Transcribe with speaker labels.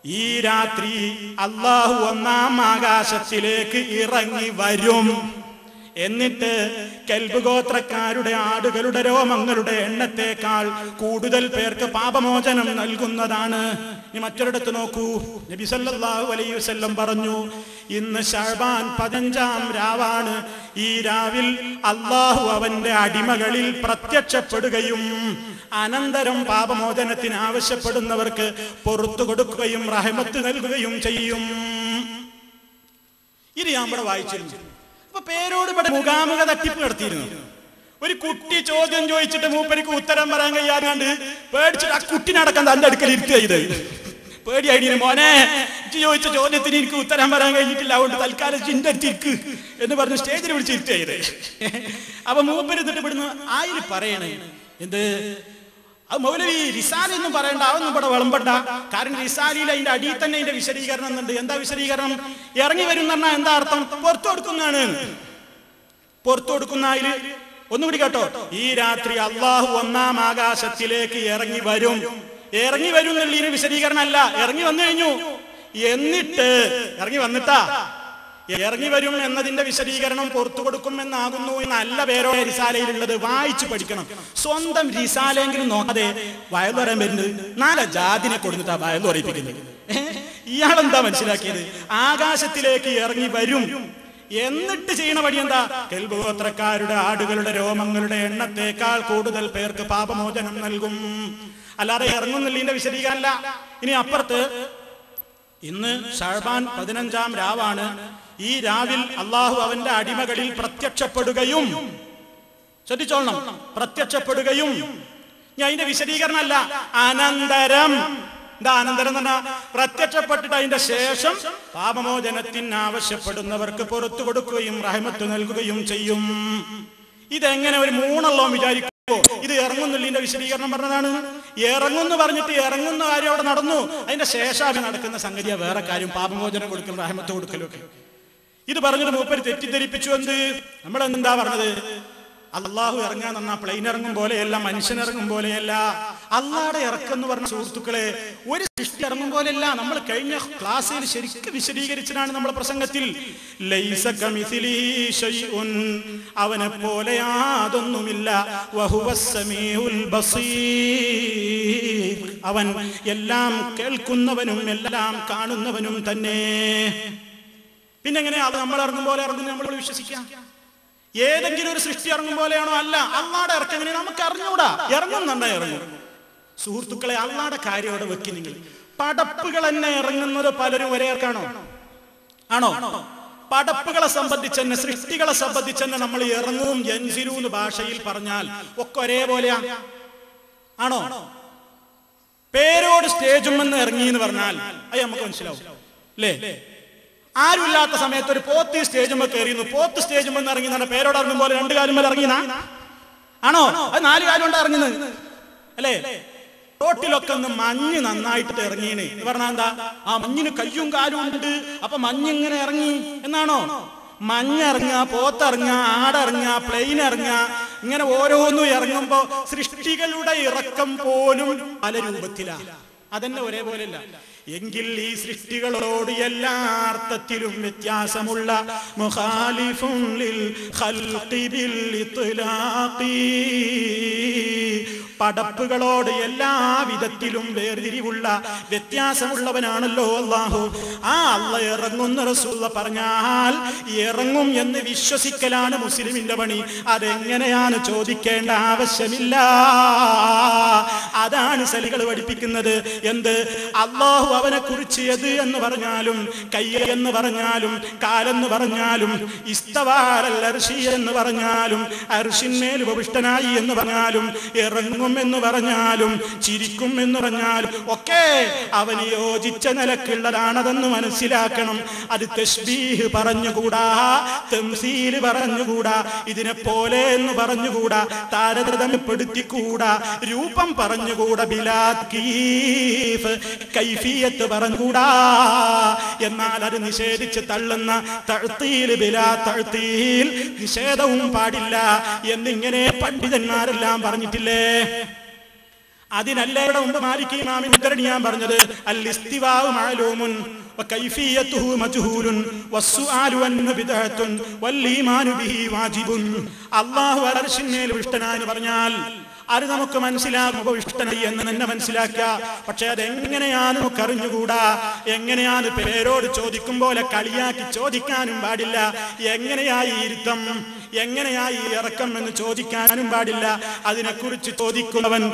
Speaker 1: ഈ രാത്രി അല്ലാഹു ഒന്നാം ആകാശത്തിലേക്ക് ഇറങ്ങി വരും. എന്നിട്ട് കൽബ് ഗോത്രക്കാരുടെ ആടുകളുടെ രോമങ്ങളുടെ എണ്ണത്തേക്കാൾ കൂടുതൽ പേർക്ക് പാപമോചനം നൽകുന്നതാണ്. ഇനി മറ്റൊരിടത്ത് നോക്കൂ, നബി സല്ലല്ലാഹു അലൈഹി വസല്ലം പറഞ്ഞു, ഇന്ന് ശഅബാൻ 15-ാം രാവാണ്. ഈ രാവിൽ അല്ലാഹു അവന്റെ അടിമകളിൽ പ്രത്യക്ഷപ്പെടുകയും അനന്തരം പാപമോചനത്തിന് ആവശ്യപ്പെടുന്നവർക്ക് പുറത്തു കൊടുക്കുകയും റഹ്മത്ത് നൽകുകയും ചെയ്യും. ഇത് ഞാൻ ഇവിടെ വായിച്ചിരുന്നു. അപ്പൊ പേരോട് ഇവിടെ മുഖാമുഖ തട്ടിപ്പ് നടത്തിയിരുന്നു. ഒരു കുട്ടി ചോദ്യം ചോദിച്ചിട്ട് മൂപ്പരിക്ക് ഉത്തരം പറയാൻ കഴിയാണ്ട് പേടിച്ചിട്ട് ആ കുട്ടിനടക്കം തന്റെ അടുക്കൽ ഇരുത്തുക ചെയ്ത്. പേടിയായിന്, മോനെ ചോദിച്ച ചോദ്യത്തിന് എനിക്ക് ഉത്തരം പറയാൻ കഴിഞ്ഞിട്ടില്ല, അതുകൊണ്ട് തൽക്കാലം ചിന്റെ അടുത്തിരിക്ക് എന്ന് പറഞ്ഞ് സ്റ്റേജിൽ വിളിച്ച് ഇരുത്തുക ചെയ്ത്. അപ്പൊ മൂപ്പര് എന്നിട്ട് ഇവിടുന്ന് ആയിൽ പറയണേ എന്ത്, അത് മൗലവി റിസാല ഒന്നും പറയണ്ട, അതൊന്നും ഇവിടെ വിളമ്പണ്ട. കാരണം റിസാലിയിൽ അതിന്റെ അടിയിൽ തന്നെ അതിന്റെ വിശദീകരണം എന്നുണ്ട്. എന്താ വിശദീകരണം? ഇറങ്ങി വരും എന്ന് പറഞ്ഞാൽ എന്താ അർത്ഥം? പുറത്തു കൊടുക്കുന്നതാണ്. പുറത്തു കൊടുക്കുന്ന അതില് ഒന്നുകൂടി കേട്ടോ, ഈ രാത്രി അല്ലാഹു ഒന്നാം ആകാശത്തിലേക്ക് ഇറങ്ങി വരും. ഇറങ്ങി വരും എന്നുള്ളതിന് വിശദീകരണം അല്ല, ഇറങ്ങി വന്നു കഴിഞ്ഞു. എന്നിട്ട് ഇറങ്ങി വന്നിട്ടാ ഇറങ്ങി വരും എന്നതിന്റെ വിശദീകരണം പുറത്തു കൊടുക്കുമെന്നാകുന്നു എന്നല്ല പേരോ റിസാലയിലുള്ളത്. വായിച്ചു പഠിക്കണം. സ്വന്തം റിസാലെങ്കിലും നോക്കാതെ വയലു പറയാൻ വരുന്നത് 4 ജാതിനെ കൊടുത്തിട്ടാ വയലു പറയിപ്പിക്കുന്നത്. ഇയാളെന്താ മനസ്സിലാക്കിയത്? ആകാശത്തിലേക്ക് ഇറങ്ങി വരും. എന്നിട്ട് ചെയ്യണ വഴി എന്താ? കൽബ് ഗോത്രക്കാരുടെ ആടുകളുടെ രോമങ്ങളുടെ എണ്ണത്തേക്കാൾ കൂടുതൽ പേർക്ക് പാപമോചനം നൽകും. അല്ലാതെ ഇറങ്ങുന്നില്ല വിശദീകരണമല്ല. ഇനി അപ്പുറത്ത് ഇന്ന് ശഅബാൻ 15-ാം രാവാണ്. ഈ രാവിൽ അല്ലാഹു അവന്റെ അടിമകളിൽ പ്രത്യക്ഷപ്പെടുകയും, ശ്രദ്ധിച്ചോളണം, പ്രത്യക്ഷപ്പെടുകയും. ഞാൻ അതിന്റെ വിശദീകരണമല്ല, അനന്തരം. എന്താ അനന്തരം എന്ന് പറഞ്ഞാൽ? പ്രത്യക്ഷപ്പെട്ടിട്ട് അതിന്റെ ശേഷം പാപമോചനത്തിന് ആവശ്യപ്പെടുന്നവർക്ക് പുറത്തു കൊടുക്കുകയും റഹ്മത്ത് നൽകുകയും ചെയ്യും. ഇതെങ്ങനെ ഒരു മൂന്നെള്ളം വിചാരിക്കുമോ? ഇത് ഇറങ്ങുന്നില്ല വിശദീകരണം പറഞ്ഞതാണ്. ഇറങ്ങുന്നു പറഞ്ഞിട്ട് ഇറങ്ങുന്ന കാര്യം അവിടെ നടന്നു, അതിന്റെ ശേഷം നടക്കുന്ന സംഗതിയാ വേറെ കാര്യം. പാപമോചനം കൊടുക്കലും റഹ്മത്ത് കൊടുക്കലും ഒക്കെ. ഇത് പറഞ്ഞിട്ട് മൂപ്പര് തെറ്റിദ്ധരിപ്പിച്ചു. എന്ത്? നമ്മളെന്താ പറഞ്ഞത്? അള്ളാഹു ഇറങ്ങാൻ തന്നാ പ്ലെയിൻ ഇറങ്ങും പോലെയല്ല, മനുഷ്യൻ ഇറങ്ങും പോലെയല്ല. അള്ളാഹുടെ ഇറക്കെന്ന് പറഞ്ഞ സുഹൃത്തുക്കളെ ഒരു സൃഷ്ടി ഇറങ്ങും പോലെയല്ല. നമ്മൾ കഴിഞ്ഞ ക്ലാസ്സിൽ ശരിക്കും വിശദീകരിച്ചതാണ് നമ്മുടെ പ്രസംഗത്തിൽ. ലൈസ കമിസ്ലിഹി ശൈഉൻ, അവനെ പോലെ യാതൊന്നുമില്ല. വഹുവസ് സമീഉൽ ബസീർ, അവൻ എല്ലാം കേൾക്കുന്നവനും എല്ലാം കാണുന്നവനും തന്നെ. പിന്നെങ്ങനെയാ അത് നമ്മൾ ഇറങ്ങും പോലെ ഇറങ്ങുന്നത് നമ്മൾ വിശ്വസിക്കാം? ഏതെങ്കിലും ഒരു സൃഷ്ടി ഇറങ്ങും പോലെയാണോ? അല്ല. അള്ളാടെ ഇറക്കം എങ്ങനെ നമുക്ക് അറിഞ്ഞൂടാ. ഇറങ്ങുന്നുണ്ടാ ഇറങ്ങും. സുഹൃത്തുക്കളെ, അള്ളാടെ കാര്യം അവിടെ വെക്കി. നിങ്ങൾ പടപ്പുകൾ തന്നെ ഇറങ്ങുന്നത് പലരും ഒരേ ഇറക്കാണോ? ആണോ? പടപ്പുകളെ സംബന്ധിച്ച് തന്നെ, സൃഷ്ടികളെ സംബന്ധിച്ച് തന്നെ നമ്മൾ ഇറങ്ങും യൻസിലു എന്ന് ഭാഷയിൽ പറഞ്ഞാൽ ഒക്കെ ഒരേപോലെയാ. ആണോ? പേരോട് സ്റ്റേജും എന്ന് ഇറങ്ങി എന്ന് പറഞ്ഞാൽ അത് നമുക്ക് മനസ്സിലാവും അല്ലേ? ആരുമില്ലാത്ത സമയത്ത് ഒരു പോത്ത് സ്റ്റേജുമ്പോ കയറിയുന്നു. പോത്ത് സ്റ്റേജുമ്പോ ഇറങ്ങി എന്ന് പേരോട് ഇറങ്ങും പോലെ 2 കാലും മേലെ ഇറങ്ങിനാ? ആണോ? അത് 4 കാലും കൊണ്ട് ഇറങ്ങുന്നത് അല്ലേ? റോട്ടിലൊക്കെ ഒന്ന് മഞ്ഞ് നന്നായിട്ട് ഇറങ്ങീന് എന്ന് പറഞ്ഞാൽ എന്താ? ആ മഞ്ഞിന് കയ്യും കാലും ഉണ്ട്, അപ്പൊ മഞ്ഞിങ്ങനെ ഇറങ്ങി എന്നാണോ? മഞ്ഞിറങ്ങുക, പോത്തിറങ്ങുക, ആടിറങ്ങുക, പ്ലെയിൻ ഇറങ്ങുക, ഇങ്ങനെ ഓരോന്നും ഇറങ്ങുമ്പോ സൃഷ്ടികളുടെ ഇറക്കം പോലും പല രൂപത്തിലാണ്. അതന്നെ ഒരേപോലെയല്ല. എങ്കിൽ ഈ സൃഷ്ടികളോട് എല്ലാ അർത്ഥത്തിലും വ്യത്യാസമുള്ള മുഖാലിഫുൻ ലിൽ ഖൽഖി ബിൽ ഇത്ലാഖി, പടപ്പുകളോട് എല്ലാ വിധത്തിലും വേർതിരിവുള്ള വ്യത്യാസമുള്ളവനാണല്ലോ അല്ലാഹു. ആ അല്ലാഹ് ഇറങ്ങുന്ന റസൂൽ പറഞ്ഞാൽ ഇറങ്ങും എന്ന് വിശ്വസിക്കലാണ് മുസ്ലിമിന്റെ പണി. അതെങ്ങനെയാണ് ചോദിക്കേണ്ട ആവശ്യമില്ല. അതാണ് സലികൾ പഠിപ്പിക്കുന്നത്. എന്ത്? അല്ലാഹു അവനെ കുറിച്ച് എത് എന്ന് പറഞ്ഞാലും, കൈ എന്ന് പറഞ്ഞാലും, കാലെന്ന് പറഞ്ഞാലും, ഇസ്തവാഅൽ അർശി എന്ന് പറഞ്ഞാലും, അർശിന്മേൽ ഉപവിഷ്ടനായി എന്ന് പറഞ്ഞാലും, ഇറങ്ങും എന്ന് പറഞ്ഞാലും, ചിരിക്കും എന്ന് പറഞ്ഞാലും ഒക്കെ അവന് യോജിച്ച നിലക്കുള്ളതാണതെന്ന് മനസ്സിലാക്കണം. അത് തശ്ബീഹ് പറഞ്ഞുകൂടാ, തംസീൽ പറഞ്ഞുകൂടാ, ഇതിനെ പോലെ എന്ന് പറഞ്ഞുകൂടാ, താരതമ്യപ്പെടുത്തിക്കൂടാ, രൂപം പറഞ്ഞുകൂടാ, ബിലാ കീഫ് കൈഫിയത്ത് പറഞ്ഞുകൂടാ. എന്നാൽ അത് നിഷേധിച്ച് തള്ളുന്ന തഅ്തീൽ ബിലാ തഅ്തീൽ, നിഷേധവും പാടില്ല എന്നിങ്ങനെ പണ്ഡിതന്മാരെല്ലാം പറഞ്ഞിട്ടില്ലേ? അതിനല്ല ഇവിടെ മുമ്പ് മാലിക് ഇമാമിന്റെ ഉദ്ധരണി ഞാൻ പറഞ്ഞത് അൽ ഇസ്തിവാഉ മഅലൂമുൻ വകൈഫിയതുഹു മജ്ഹൂലുൻ വസ്സുആലു അൻഹു ബിദ്അത്തുൻ വൽ ഈമാനു ബിഹി വാജിബുൻ. അല്ലാഹു അർശിന്മേൽ ഇഷ്ടനായെന്ന് പറഞ്ഞാൽ അത് നമുക്ക് മനസ്സിലാകുമ്പോൾ ഇഷ്ടനായി എന്ന് തന്നെ മനസ്സിലാക്കുക. പക്ഷെ അതെങ്ങനെയാണ് നമുക്ക് അറിഞ്ഞുകൂടാ. എങ്ങനെയാണ് പേരോട് ചോദിക്കും പോലെ കളിയാക്കി ചോദിക്കാനും പാടില്ല. എങ്ങനെയായി ഇരുത്തം, എങ്ങനെയായി ഇറക്കം എന്ന് ചോദിക്കാനും പാടില്ല. അതിനെക്കുറിച്ച് ചോദിക്കുന്നവൻ